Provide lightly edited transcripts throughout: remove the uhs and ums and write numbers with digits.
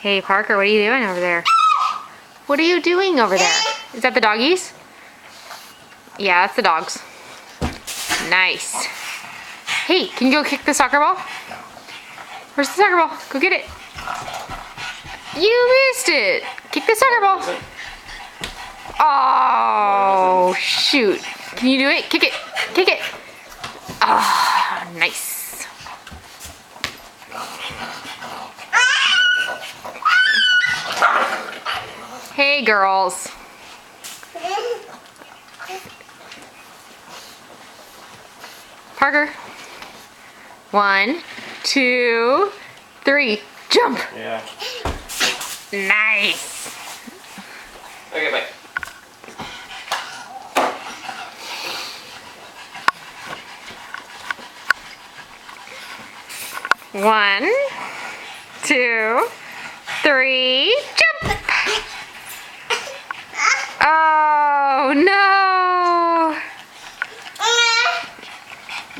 Hey Parker, what are you doing over there? What are you doing over there? Is that the doggies? Yeah, that's the dogs. Nice. Hey, can you go kick the soccer ball? Where's the soccer ball? Go get it. You missed it. Kick the soccer ball. Oh, shoot. Can you do it? Kick it. Kick it. Ah, oh, nice. Hey, girls. Parker. 1, 2, 3. Jump. Yeah. Nice. Okay, bye. One, 2, 3, jump! Oh no!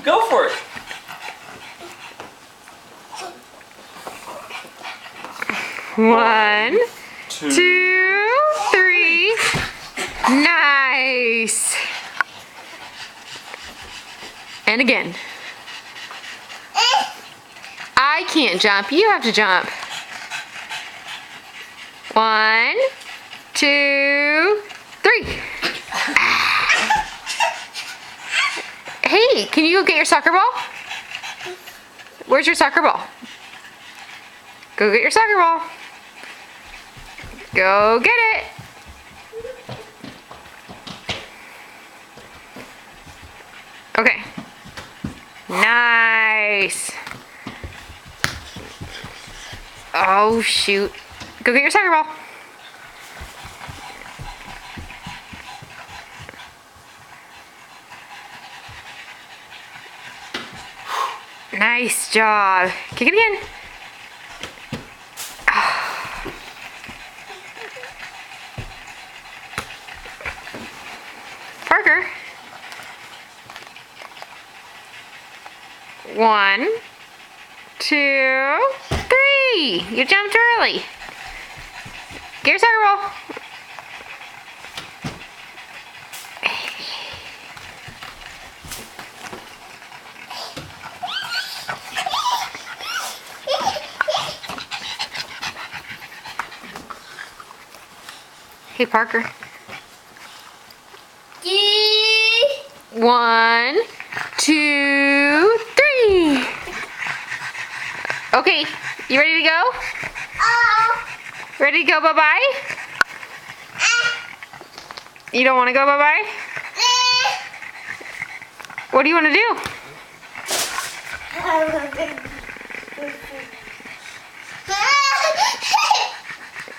Go for it. One, 2, 3. Nice! And again. I can't jump. You have to jump. 1, 2, 3. Hey, can you go get your soccer ball? Where's your soccer ball? Go get your soccer ball. Go get it. Okay. Nice. Oh, shoot. Go get your soccer ball. Nice job. Kick it again. Parker. 1, 2, 3. You jumped early. Get your soccer ball. Hey, Parker. 1, 2, 3. Okay, you ready to go? Ready to go bye-bye? You don't want to go bye-bye? What do you want to do?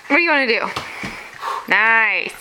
What do you want to do? Nice.